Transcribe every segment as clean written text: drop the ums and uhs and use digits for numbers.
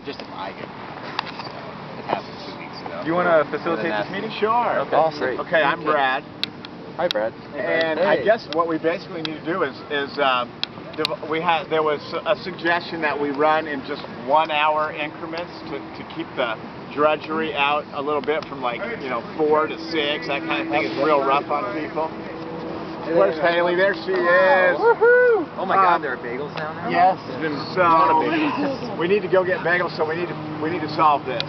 just a bike. It happened 2 weeks ago. You want to facilitate this meeting? Sure. Okay. Awesome. Great. Okay, I'm Brad. Hi, Brad. And I guess what we basically need to do is there was a suggestion that we run in just 1 hour increments to keep the drudgery out a little bit from 4 to 6. That kind of thing is real rough on people. Where's Haley? There she is. Woohoo! Oh my God, there are bagels down there. Yes. So we need to go get bagels. So we need to solve this.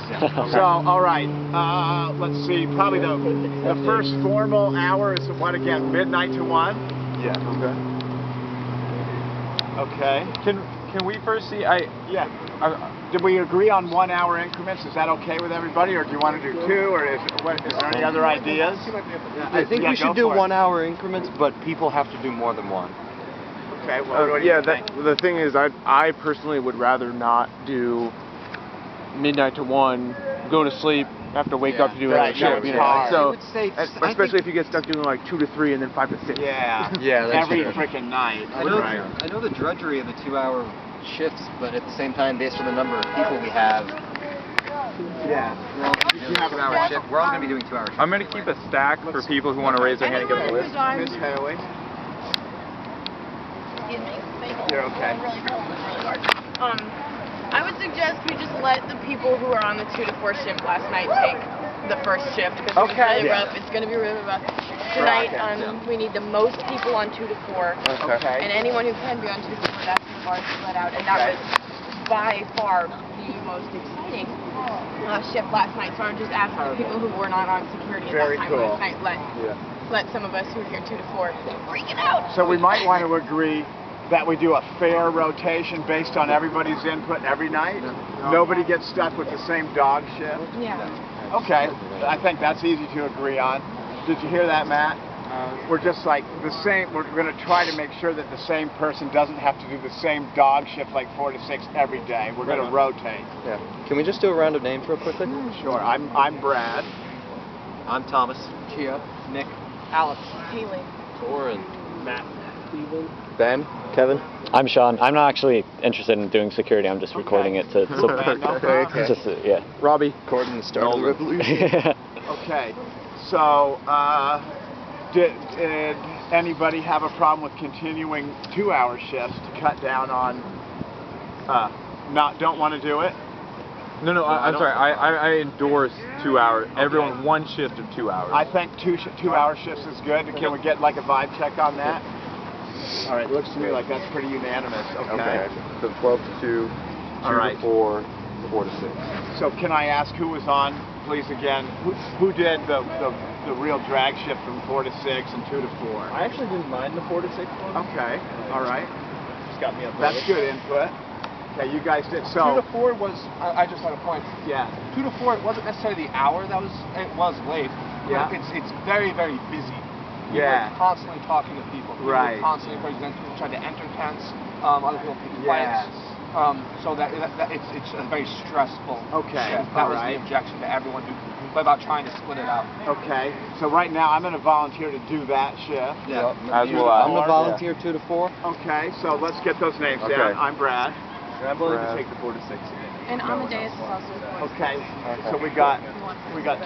So all right. Let's see. Probably the first formal hour is what again? Midnight to 1. Yeah. Okay. Can we first see? Did we agree on 1 hour increments? Is that okay with everybody, or do you want to do 2, or is there any other ideas? I think we should do 1 hour increments, but people have to do more than one. Okay. Well, what do you think? The thing is, I personally would rather not do midnight to 1, go to sleep, have to wake up to do another shift. You know? So, especially if you get stuck doing 2 to 3 and then 5 to 6. Yeah. Yeah. That's every true. freaking night. I know the drudgery of the 2 hour shifts, but at the same time, based on the number of people we have, you have 2 hour shift. We're all going to be doing 2 hour shifts. I'm going to keep a stack for people who want to raise their hand and get on the list. Miss Haley. Excuse me. You're okay. Really hard. I would suggest we just let the people who are on the 2 to 4 shift last night take the first shift because it's really rough. It's going to be really rough. Tonight, we need the most people on 2 to 4. Okay. And anyone who can be on 2 to 4, that's the bar to let out. And that was by far the most exciting shift last night. So I would just ask the people who were not on security at that time last night, let some of us who are here 2 to 4 freak it out. So we might want to agree that we do a fair rotation based on everybody's input every night. Nobody gets stuck with the same dog shift. Yeah. Okay, I think that's easy to agree on. Did you hear that, Matt? We're just the same. We're going to try to make sure that the same person doesn't have to do the same dog shift 4 to 6 every day. We're going to rotate. Yeah. Can we just do a round of names real quickly? Sure. I'm Brad. I'm Thomas. Kia. Nick. Alex. Haley. Oren. Matt. Steven. Ben, Kevin. I'm Sean. I'm not actually interested in doing security. I'm just recording it to. Yeah. Robbie. Recording the start of the revolution. Okay. So, did anybody have a problem with continuing 2 hour shifts to cut down on? Don't want to do it? No. I'm sorry. I endorse 2 hours. Okay. Everyone, 1 shift of 2 hours. I think 2 hour shifts is good. Can we get a vibe check on that? All right, looks to me like that's pretty unanimous. Okay. So 12 to 2, 2 to 4, 4 to 6. So can I ask who was on, please, again? Who did the real drag shift from 4 to 6 and 2 to 4? I actually didn't mind the 4 to 6 one. Okay. All right. Just got me up. That's good input. Okay, you guys did. So 2 to 4 was. I just had a point. Yeah. 2 to 4 it wasn't necessarily the hour that was. It was late. Yeah. It's very very busy. Yeah. We're constantly talking to people. Right. We're constantly, for example, trying to enter tents. Other people pick fights. So that it's a very stressful. Okay. shift. That was the objection to everyone about trying to split it up. Okay. So right now I'm going to volunteer to do that shift. Yeah. As well. I'm going to volunteer 2 to 4. Okay. So let's get those names down. I'm Brad. I'm willing to take the 4 to 6 again. And Amadeus is also a Okay. So we got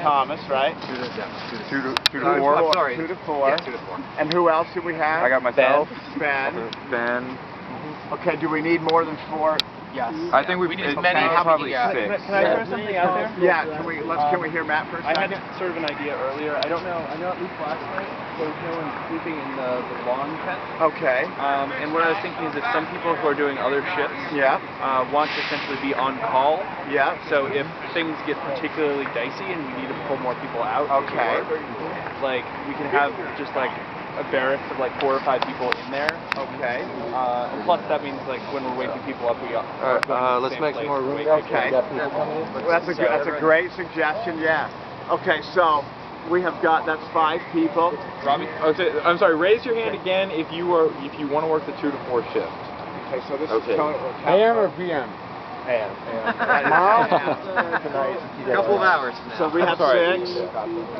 Thomas, right? 2 to 4. I'm sorry. 2 to 4. Yeah, 2 to 4. And who else do we have? I got myself. Ben. Okay. Do we need more than 4? Yes. I think we need as many. Probably 6. Can I throw something out there? Yeah. Can we hear Matt first? I had sort of an idea earlier. I don't know. I know at least last night there was no one sleeping in the lawn tent. Okay. And what I was thinking is if some people who are doing other shifts want to essentially be on call. Yeah. So if things get particularly dicey and we need to pull more people out. Okay. We can have just a barracks of 4 or 5 people in there. Okay. Plus that means when we're waking people up, we got. Let's make some more room. Okay. That's a great suggestion. Yeah. Okay. So we have got that's 5 people. Robbie. I'm sorry. Raise your hand again if you want to work the 2 to 4 shift. Okay. So this is total. AM or PM? AM. A couple of hours. So we have 6.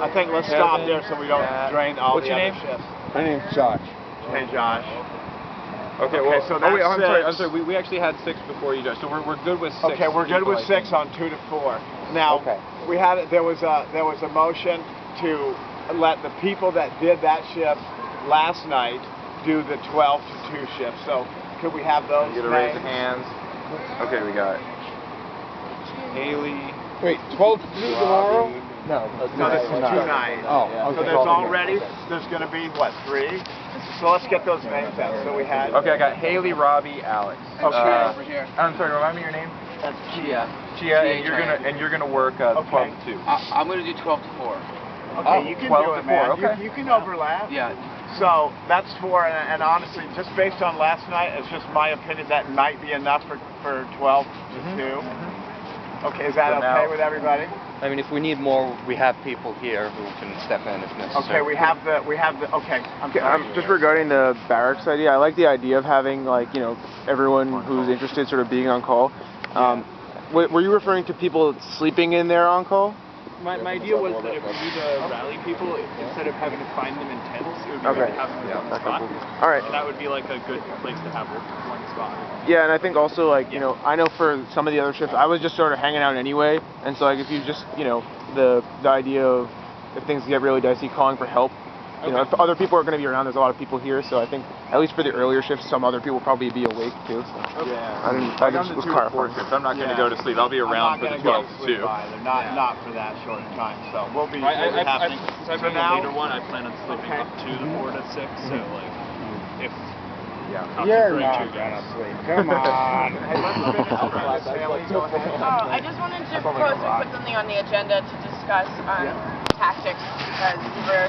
I think let's stop there so we don't drain all What's the your other name? shifts. My name's Josh. Hey, Josh. Okay, well, so that's wait, I'm six. sorry. We actually had 6 before you guys, so we're good with 6. Okay, we're good with 6 on 2 to 4. Now, we had there was a motion to let the people that did that shift last night do the 12 to 2 shift. So could we have those? You get to raise the hands. Okay, we got Haley. Wait, 12 to 2 tomorrow? No, this is tonight. Oh, okay. So there's already, there's going to be, what, 3? So let's get those names out. So we had... Okay, I got Haley, Robbie, Alex. Okay. Over here. I'm sorry, remind me your name? That's Chia. Chia, and you're gonna work 12 to 2. I'm going to do 12 to 4. Okay, you can 12 do to it, man. 4, okay. You can overlap. Yeah. So that's 4, and honestly, just based on last night, it's just my opinion that might be enough for 12 to 2. Okay, is that okay with everybody? I mean, if we need more, we have people here who can step in if necessary. Okay, we have the, okay. Just regarding the barracks idea, I like the idea of having, like, you know, everyone who's interested sort of being on call. Were you referring to people sleeping in there on call? My idea was that if we need to rally people, instead of having to find them in tents, it would be good to have them on the spot. All right. And that would be like a good place to have one spot. Yeah, and I think also, like, you know, I know for some of the other shifts, I was just sort of hanging out anyway, and so, like, if you just, you know, the idea of if things get really dicey, calling for help. You know, if other people are going to be around, there's a lot of people here, so I think at least for the earlier shifts, some other people will probably be awake too. So. Yeah. I just was clarifying. I'm not going to go to sleep. I'll be around for the 12 to 2. Not for that short time. So we'll be happening. So now, later one, I plan on sleeping up to the 4 to 6. So like, if You're not gonna sleep. Come on. I just wanted to propose to put something on the agenda to discuss tactics, because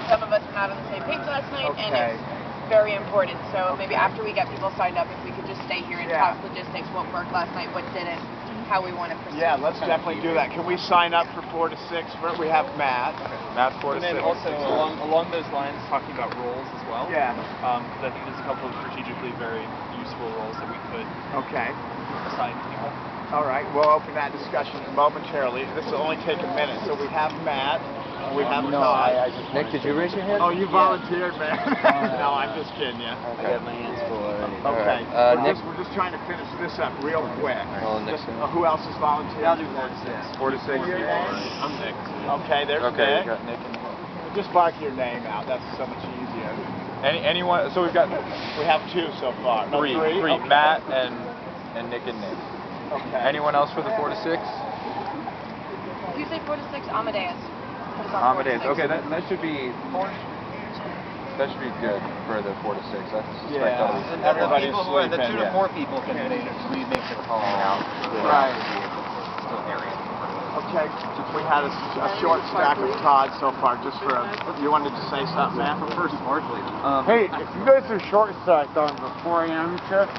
some of us were not on the same page last night, and it's very important. So maybe after we get people signed up, if we could just stay here and talk logistics, what worked last night, what didn't, how we want to proceed. Yeah, let's definitely do that. Can we sign up for 4 to 6? We have Matt. Matt 4 to 6. And then also along those lines, talking about roles as well. Yeah. I think there's a couple of strategically very useful roles that we could assign people. All right, we'll open that discussion momentarily. This will only take a minute. So we have Matt. We have Todd. Nick, did you raise your hand? Oh, you volunteered, man. No, I'm just kidding you. I got my hands full already. Okay. Nick? We're just trying to finish this up real quick. Who else is volunteering? I'll do 4 to 6. 4 to 6. I'm Nick. Okay, there's Okay, Nick. we got Nick and Just bark your name out. That's so much easier. anyone? So we've got We have 2 so far. No, 3. Okay. Matt and Nick and Nick. Okay. Anyone else for the 4 to 6? If you say 4 to 6, Amadeus. Amadeus. Okay, that should be good for the 4 to 6. I suspect everybody's the 2 to 4 people can make the call out. Right. Okay, we had a short stack of Todd so far. Just for you wanted to say something, man? First, largely. Hey, if you guys are short stacked on the 4 a.m. shift,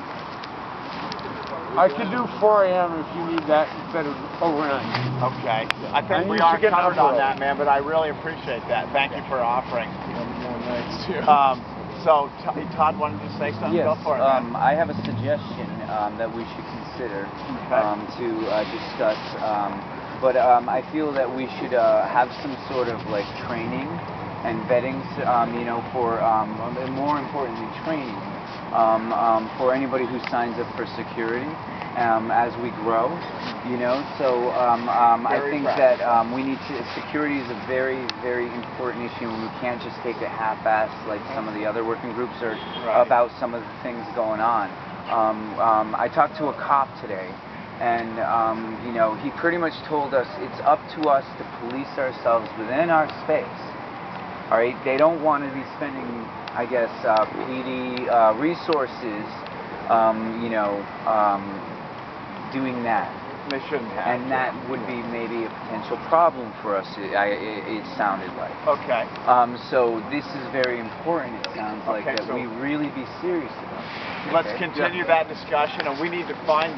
I can do 4 a.m. if you need that instead of overnight. Okay. I think we are covered on that, man, but I really appreciate that. Thank you for offering. More nights too. So, Todd wanted to say something? Yes, Go for it, man. I have a suggestion that we should consider to discuss. But I feel that we should have some sort of like training and vetting, you know, for more importantly, training for anybody who signs up for security as we grow, you know. So I think that we need to. Security is a very, very important issue, and we can't just take it half-assed like some of the other working groups are about some of the things going on. I talked to a cop today. And, you know, he pretty much told us it's up to us to police ourselves within our space. All right? They don't want to be spending, I guess, PD resources, you know, doing that. They shouldn't have. And that would be maybe a potential problem for us, it sounded like. Okay. So this is very important, it sounds like, that we really be serious about it. Let's continue that discussion, and we need to find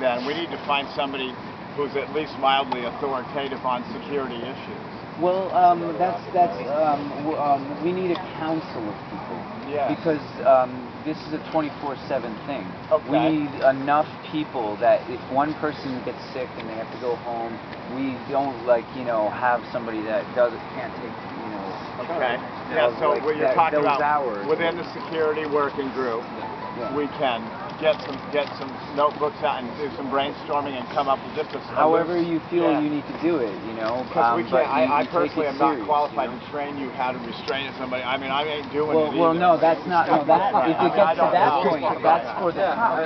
somebody who's at least mildly authoritative on security issues. Well, we need a council of people. Yeah. Because this is a 24/7 thing. Okay. We need enough people that if one person gets sick and they have to go home, we don't, like, you know, have somebody that can't take, you know. Okay. Yeah. So like what you're talking about hours. within the security working group, we can get some notebooks out and do some brainstorming and come up with just a however you feel you need to do it, you know. Because we can't. I personally am not serious, qualified you know? to train you how to restrain somebody. I mean, I ain't doing it Well, either. no, that's not. No, that if it gets to that point, that's for the top.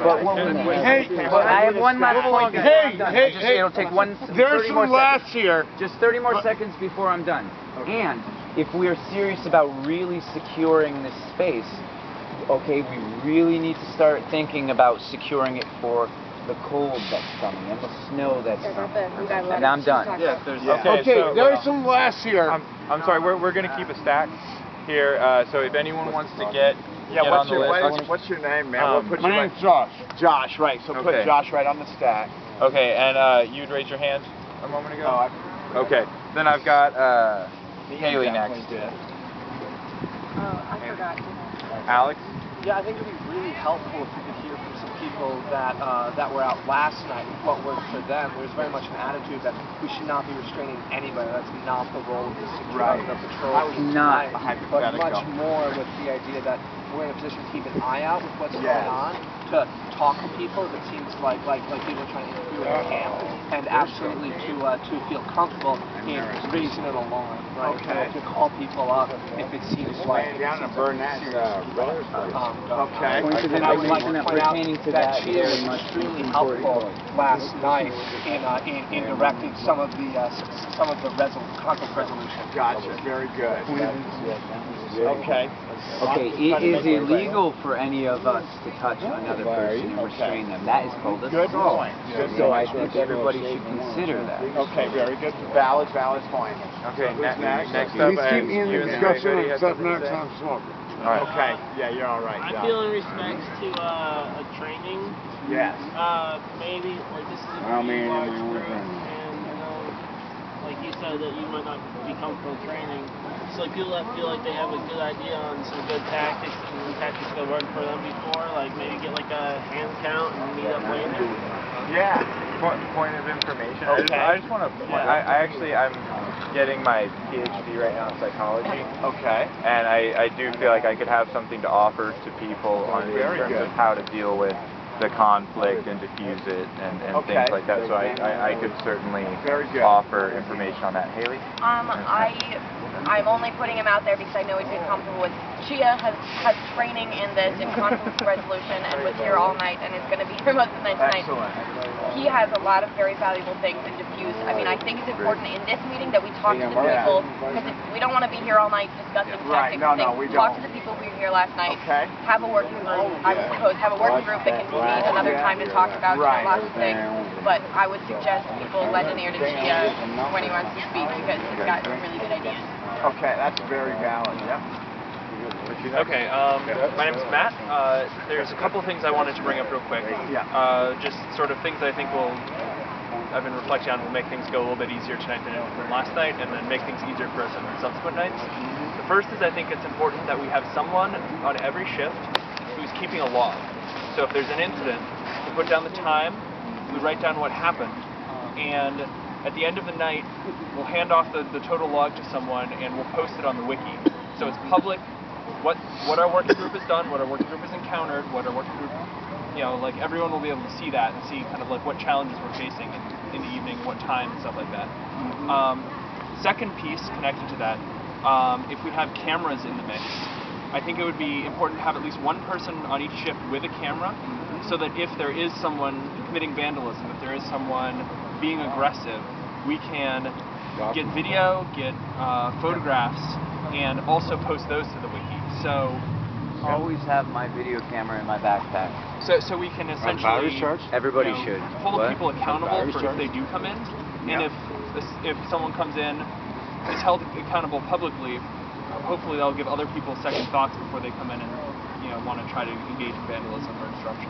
But when we I have one last point. It'll take 30 more seconds. Just 30 more seconds before I'm done. And if we are serious about really securing this space, okay, we really need to start thinking about securing it for the cold that's coming and the snow that's coming. And I'm done. Okay, there's some glass here. I'm sorry, we're going to keep a stack here, so if anyone wants to get what's on the list. what's your name, man? My name's Josh. Josh, right. So put Josh right on the stack. Okay, and you'd raise your hand a moment ago? Okay, then I've got Haley next. I forgot. Alex? Yeah, I think it would be really helpful if we could hear from some people that were out last night, what worked for them. There's very much an attitude that we should not be restraining anybody. That's not the role of the security, the patrol team tonight. But much more with the idea that we're in a position to keep an eye out with what's going on, to talk to people if it seems like people are trying to interfere with the camp, and absolutely to feel comfortable in raising an alarm, right? To call people up if it seems like down and burn that okay. And I would like to point out that Chia was extremely helpful last night in directing some of the conflict resolution. Gotcha. Very good. Okay. Okay, it is illegal for any of us to touch another person and restrain them. That is called assault. Good point. So I think everybody should consider that. Okay, very good. Valid point. Okay, next up, Please keep me in the discussion Ray, except next time smoke. Alright. Okay, yeah, you're all right. I feel in respects to a training. Yes. Maybe like this is a pretty large group, and like you said that you might not be comfortable training. So like people that feel like they have a good idea on some good tactics and tactics that worked for them before, like maybe get like a hand count and meet up later. Yeah. Point of information. Okay. I just want to point. I'm getting my PhD right now in psychology. Okay. And I do feel like I could have something to offer to people in terms of how to deal with the conflict and diffuse it and things like that. So I could certainly offer information on that. Haley? I'm only putting him out there because I know he'd be comfortable with. Chia has training in this, in conflict resolution, and was here all night, and is going to be here most of the night tonight. Excellent. He has a lot of very valuable things to diffuse. I mean, I think it's important in this meeting that we talk to the people, because we don't want to be here all night discussing tactics and things. We talk don't. to the people who were here last night. Have a working group. I would propose have a working group that can meet another time to talk about lots of things. But I would suggest people lend an ear to Chia when he wants to speak, because he's got some really good ideas. Okay, that's very valid. Yep. Okay, my name is Matt. There's a couple of things I wanted to bring up real quick. Just sort of things that I think I've been reflecting on will make things go a little bit easier tonight than last night, and then make things easier for us in subsequent nights. The first is I think it's important that we have someone on every shift who's keeping a log. So if there's an incident, we put down the time, we write down what happened, and at the end of the night, we'll hand off the total log to someone, and we'll post it on the wiki. So it's public. What our working group has done, what our working group has encountered, what our working group, like everyone will be able to see that and see kind of like what challenges we're facing in the evening, what time, and stuff like that. Second piece connected to that, if we have cameras in the mix, I think it would be important to have at least one person on each shift with a camera, so that if there is someone committing vandalism, if there is someone being aggressive, we can get video, get photographs, and also post those to the wiki. So always have my video camera in my backpack. So we can essentially everybody should hold people accountable for if they do come in, and if someone comes in is held accountable publicly, hopefully they'll give other people second thoughts before they come in and want to try to engage in vandalism or disruption.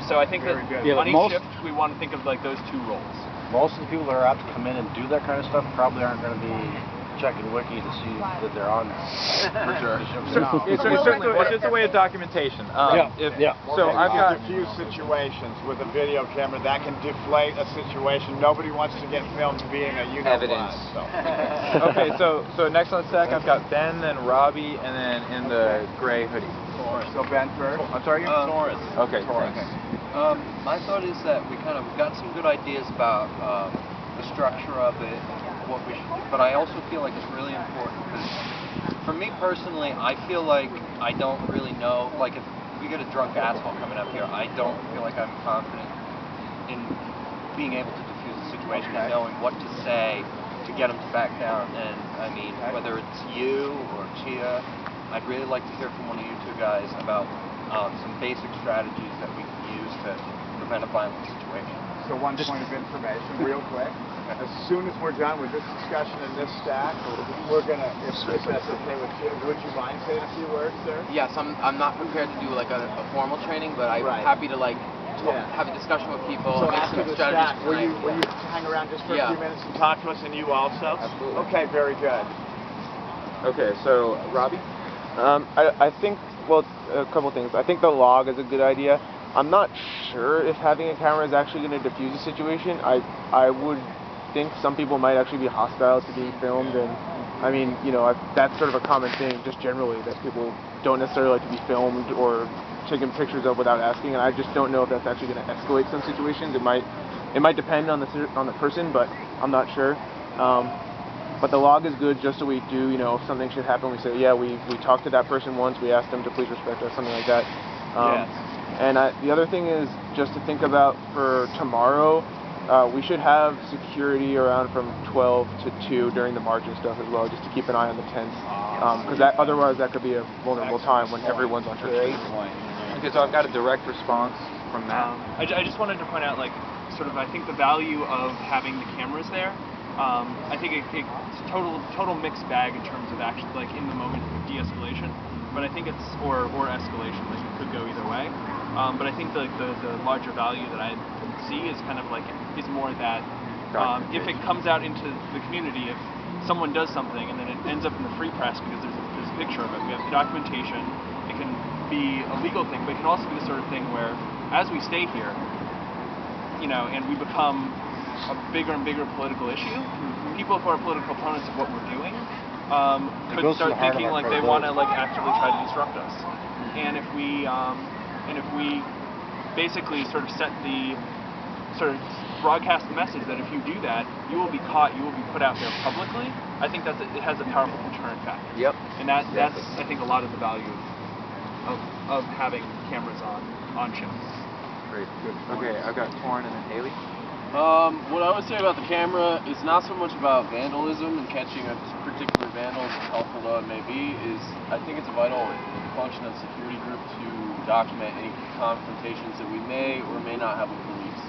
So I think that on each shift we want to think of like those two roles. Most of the people that are out to come in and do that kind of stuff probably aren't going to be checking wiki to see that they're on there. For sure. It's just a way of documentation. So I've got a few situations with a video camera that can deflate a situation. Nobody wants to get filmed being a evidence. Okay, so next on the stack I've got Ben, then Robbie, and then in the gray hoodie. So Ben first. I'm sorry? Taurus. Okay, thanks. My thought is that we kind of got some good ideas about the structure of it, what we should do, but I also feel like it's really important because for me personally, I feel like I don't really know, like if we get a drunk asshole coming up here, I don't feel like I'm confident in being able to diffuse the situation and knowing what to say to get them to back down. And I mean, whether it's you or Chia, I'd really like to hear from one of you two guys about some basic strategies that we can use to prevent a violent situation. So one point of information, real quick. As soon as we're done with this discussion and this stack, we're gonna, if that's okay with you, would you mind saying a few words, sir? Yes, I'm not prepared to do like a formal training, but I'm happy to like have a discussion with people. So after the stack, will you hang around just for a few minutes and talk to us, and you also? Absolutely. Okay, very good. Okay, so Robbie? I think, well, a couple things. I think the log is a good idea. I'm not sure if having a camera is actually going to diffuse the situation. I would think some people might actually be hostile to being filmed, and I mean, you know, that's sort of a common thing just generally, that people don't necessarily like to be filmed or taken pictures of without asking, and I just don't know if that's actually going to escalate some situations. It might depend on the person, but I'm not sure. But the log is good just so we do, you know, if something should happen, we say, yeah, we talked to that person once, we asked them to please respect us, something like that. And the other thing is just to think about for tomorrow, we should have security around from 12 to 2 during the march and stuff as well, just to keep an eye on the tents, because otherwise that could be a vulnerable time when everyone's on church. Okay, so I've got a direct response from Matt. I just wanted to point out, like, sort of, I think the value of having the cameras there. I think it's a total mixed bag in terms of actually, like, in the moment of de-escalation, but I think it's or escalation, like it could go either way. But I think the larger value that I see is kind of like is more that if it comes out into the community, if someone does something and then it ends up in the free press because there's a picture of it, we have the documentation. It can be a legal thing, but it can also be the sort of thing where, as we stay here, you know, and we become a bigger and bigger political issue, people who are political opponents of what we're doing could start thinking like they want to like actively try to disrupt us. And if we basically sort of broadcast the message that if you do that, you will be caught, you will be put out there publicly, I think that it has a powerful deterrent factor. Yep. And that's I think a lot of the value of having cameras on ships. Great. Good. Okay, I've got Torrin and then Haley. What I would say about the camera is not so much about vandalism and catching a particular vandal, as helpful though it may be, is I think it's a vital function of the security group to document any confrontations that we may or may not have with police.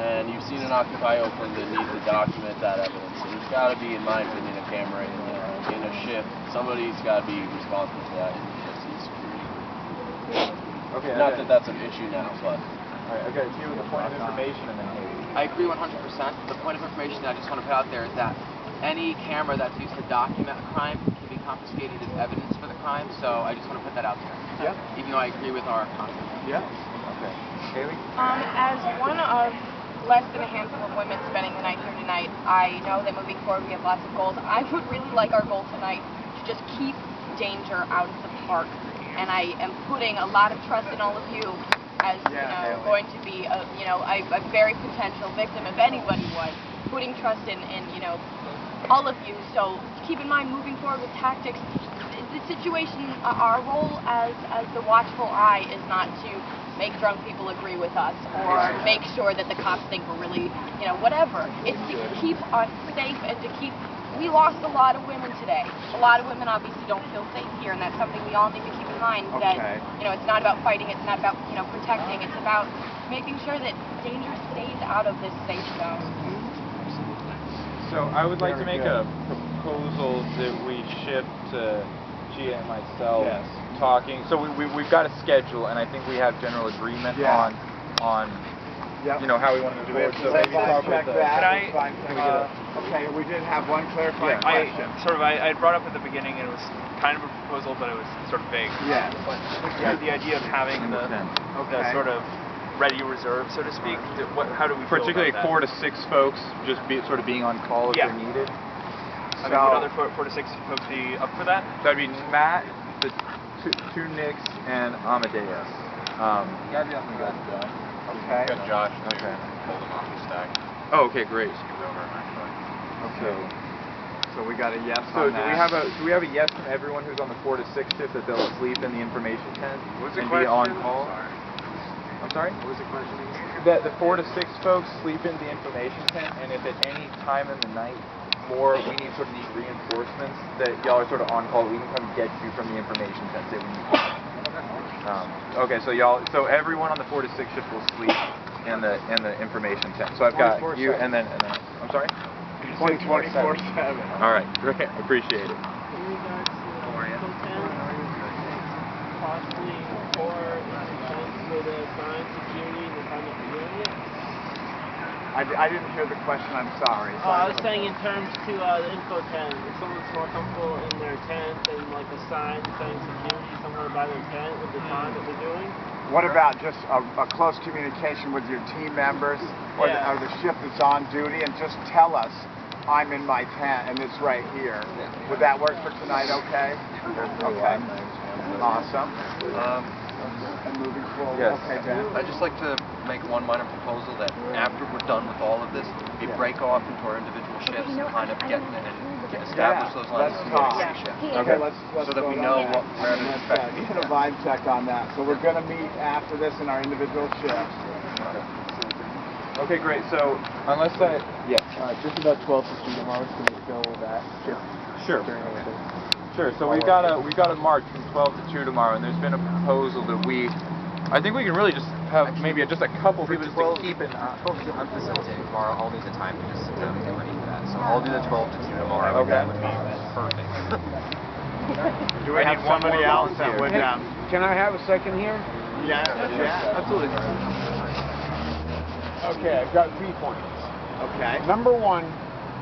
And you've seen an Occupy Oakland that needs to document that evidence. So there's got to be, in my opinion, a camera in a ship. Somebody's got to be responsible for that in the ship's security group. Okay. Not that that's an issue now, but. Alright, I've got you with the point of information and then Haley. I agree 100%. The point of information that I just want to put out there is that any camera that's used to document a crime can be confiscated as evidence for the crime, so I just want to put that out there. Yeah. Even though I agree with our concept. Yeah. Okay. Haley? As one of less than a handful of women spending the night here tonight, I know that moving forward we have lots of goals. I would really like our goal tonight to just keep danger out of the park. And I am putting a lot of trust in all of you as going to be a very potential victim if anybody was, putting trust in all of you. So keep in mind, moving forward with tactics, the situation, our role as the watchful eye is not to make drunk people agree with us or make sure that the cops think we're really, whatever. It's to keep us safe and to keep. We lost a lot of women today. A lot of women obviously don't feel safe here, and that's something we all need to keep in mind. That it's not about fighting, it's not about protecting, it's about making sure that danger stays out of this safe zone. So I would like to make a proposal that we shift to Gia and myself talking. So we've got a schedule, and I think we have general agreement on how we want to move forward. So maybe talk with okay, we did have one clarifying question. I brought up at the beginning, and it was kind of a proposal, but it was sort of vague. Yeah. But the idea of having the sort of ready reserve, so to speak. How do we feel particularly about that? 4 to 6 folks just sort of being on call if they're needed? I mean, would other 4 to 6 folks be up for that? That'd be Matt, two Nicks and Amadeus. Okay. Got Josh. Okay. Pull them off the stack. Oh, okay, great. Okay. So we got a yes So on that. do we have a yes from everyone who's on the 4 to 6 shift that they'll sleep in the information tent and be on call? I'm sorry? What was the question again? That the 4 to 6 folks sleep in the information tent, and if at any time in the night we need reinforcements, that y'all are sort of on call, we can come get you from the information tent. Say we need okay, so everyone on the 4 to 6 shift will sleep in the information tent. So I've got you, and then I'm sorry. 24/7. All right, great, appreciate it. In regards to possibly or for the sign security and the time that you're doing it? I didn't hear the question, I'm sorry. I was saying in terms to the info tent, if someone's more comfortable in their tent and like a sign saying security somewhere by their tent with the time that they're doing. What about just a close communication with your team members or the shift that's on duty, and just tell us, I'm in my tent and it's right here. Would that work for tonight, okay? Okay. Awesome. And moving forward. Yes. Okay, Ben. I'd just like to make one minor proposal that after we're done with all of this, we break off into our individual shifts and kind of establish those lines of communication. Okay, let's so that we know where to expect. Get a vibe check on that. So we're going to meet after this in our individual shifts. Okay, great. So unless that, Just about 12 to 2 tomorrow. Can we fill that shift? Sure. Sure. So we've got a march from 12 to 2 tomorrow, and there's been a proposal that I think we can really just have maybe just a couple people just to keep it. 12 to 2, I'm facilitating tomorrow. I'll need the time to just sit down and get ready for that. So I'll do the 12 to 2 tomorrow. Okay. That would be perfect. Do we have somebody else that would? Can I have a second here? Yeah. Absolutely. Okay, I've got 3 points. Okay. Number 1,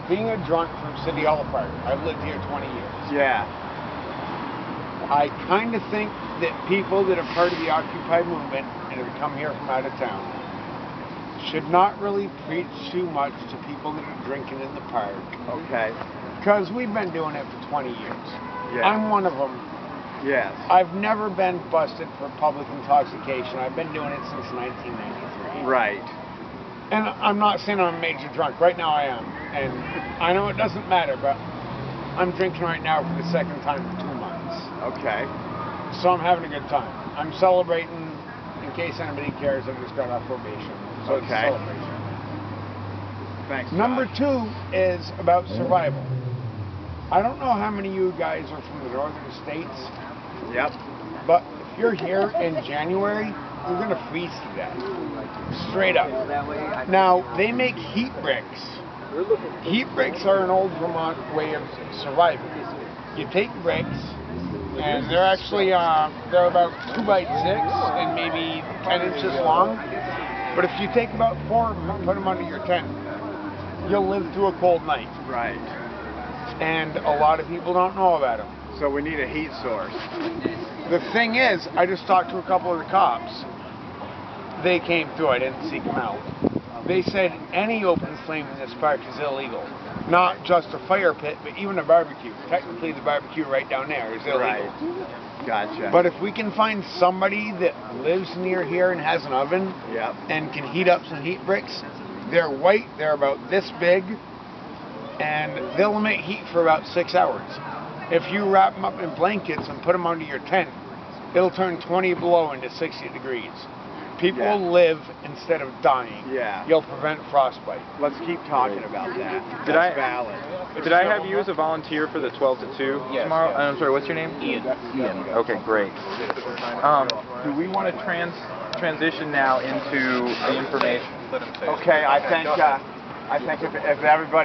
being a drunk from City Hall Park. I've lived here 20 years. Yeah. I kind of think that people that are part of the Occupy movement and have come here from out of town should not really preach too much to people that are drinking in the park. Okay. Because we've been doing it for 20 years. Yeah. I'm one of them. Yes. I've never been busted for public intoxication. I've been doing it since 1993. Right. And I'm not saying I'm a major drunk. Right now I am. And I know it doesn't matter, but I'm drinking right now for the second time in 2 months. Okay. So I'm having a good time. I'm celebrating, in case anybody cares, I just got off probation. So it's a celebration. Thanks. Number 2 is about survival. I don't know how many of you guys are from the northern states. Yep. But if you're here in January, you're going to freeze to death. Straight up. Now, they make heat bricks. Heat bricks are an old Vermont way of surviving. You take bricks, and they're actually, they're about 2 by 6 and maybe 10 inches long. But if you take about 4 of them and put them under your tent, you'll live through a cold night. Right. And a lot of people don't know about them. So we need a heat source. The thing is, I just talked to a couple of the cops. They came through, I didn't seek them out. They said any open flame in this park is illegal. Not just a fire pit, but even a barbecue. Technically the barbecue right down there is illegal. Right. Gotcha. But if we can find somebody that lives near here and has an oven and can heat up some heat bricks, they're white, they're about this big, and they'll emit heat for about 6 hours. If you wrap them up in blankets and put them under your tent, it'll turn 20 below into 60 degrees. People will live instead of dying. Yeah. You'll prevent frostbite. Let's keep talking about that. Did That's valid. Did I have you as a volunteer for the 12 to 2 tomorrow? I'm sorry, what's your name? Ian. Okay, great. Do we want to transition now into the information? Okay, I think if everybody